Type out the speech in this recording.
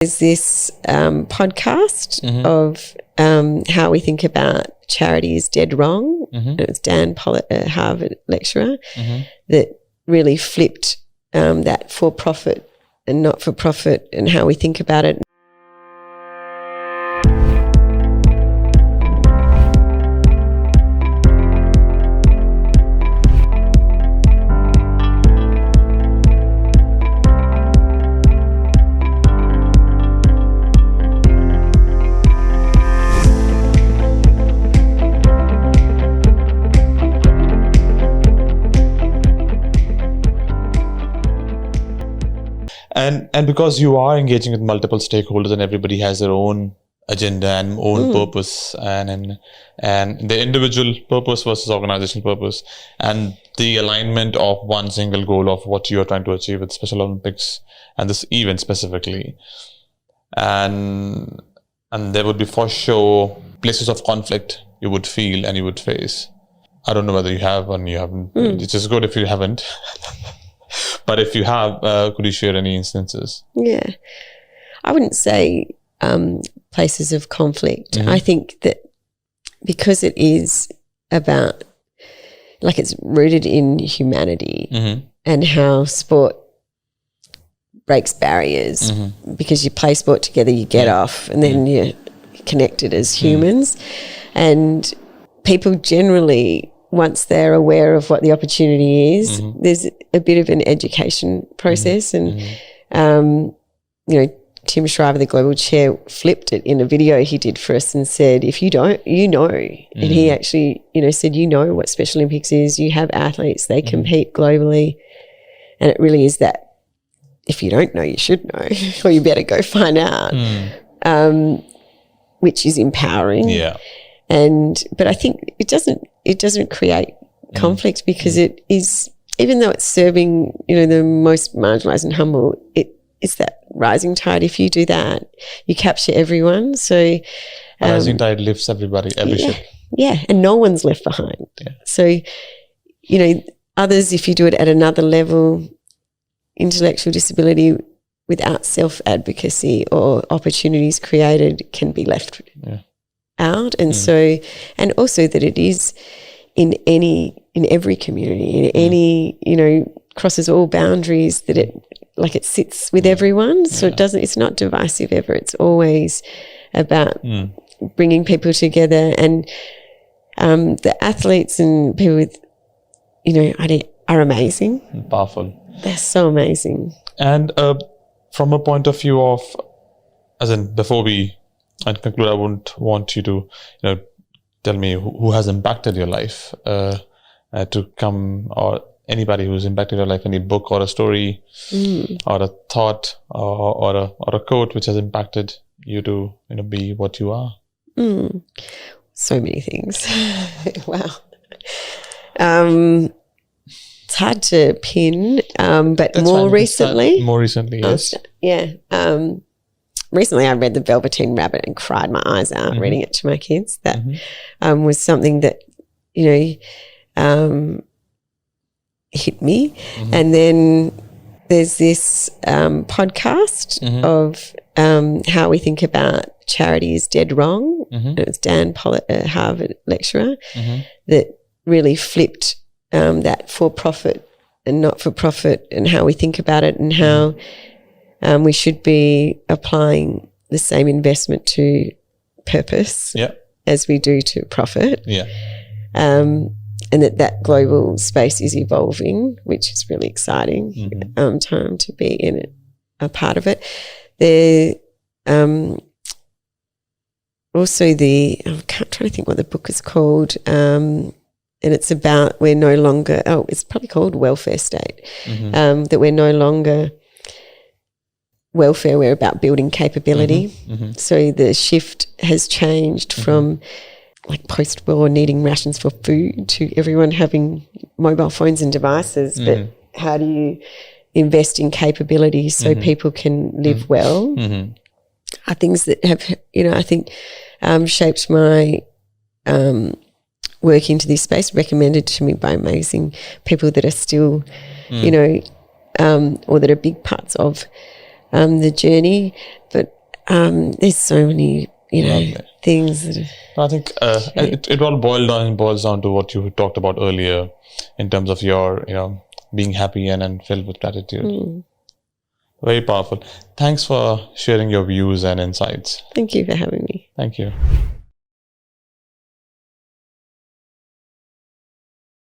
There's this podcast of how we think about charity is dead wrong. It's Dan Pollitt, a Harvard lecturer, that really flipped that for-profit and not-for-profit and how we think about it. And because you are engaging with multiple stakeholders and everybody has their own agenda and own purpose and the individual purpose versus organizational purpose and the alignment of one single goal of what you are trying to achieve with Special Olympics and this event specifically. And there would be for sure places of conflict you would feel and you would face. I don't know whether you have or you haven't. It's just good if you haven't. But if you have, could you share any instances? Yeah. I wouldn't say places of conflict. I think that because it is about, like, it's rooted in humanity and how sport breaks barriers because you play sport together, you get off and then you're connected as humans. And people generally, once they're aware of what the opportunity is, there's a bit of an education process. And, you know, Tim Shriver, the global chair, flipped it in a video he did for us and said, if you don't, you know. And he actually, you know, said, you know what Special Olympics is. You have athletes, they compete globally. And it really is that if you don't know, you should know, or you better go find out, which is empowering. Yeah. But I think it doesn't create conflict because it is, even though it's serving, you know, the most marginalised and humble, it's that rising tide. If you do that, you capture everyone. So rising tide lifts everybody, every ship. Yeah, and no one's left behind. Yeah. So, you know, others, if you do it at another level, intellectual disability without self-advocacy or opportunities created can be left out. And so, and also that it is in every community, in any, you know, crosses all boundaries, that it sits with everyone. So it's not divisive ever. It's always about bringing people together. And the athletes and people with, you know, are amazing. Powerful. They're so amazing. And from a point of view of, as in, before we conclude, I wouldn't want you to, you know, tell me who has impacted your life to come, or anybody who's impacted your life, any book or a story or a thought or a quote which has impacted you to, you know, be what you are. So many things. Wow. It's hard to pin, but That's more fine. Recently. More recently, yes. Recently I read The Velveteen Rabbit and cried my eyes out reading it to my kids. That was something that, you know, hit me. And then there's this podcast of how we think about charity is dead wrong. It's Dan Pollitt, a Harvard lecturer, that really flipped that for-profit and not-for-profit and how we think about it and how we should be applying the same investment to purpose as we do to profit. And that global space is evolving, which is really exciting time to be in it, a part of it. There also I'm trying to think what the book is called, and it's about we're no longer, it's probably called Welfare State, that we're no longer welfare, we're about building capability. So the shift has changed from like post-war needing rations for food to everyone having mobile phones and devices, but how do you invest in capability so people can live well are things that have, you know, I think shaped my work into this space, recommended to me by amazing people that are still, you know, or that are big parts of the journey. But there's so many, Lovely. things that I think it all boils down to what you talked about earlier in terms of your, being happy and filled with gratitude. Very powerful. Thanks for sharing your views and insights. Thank you for having me. Thank you.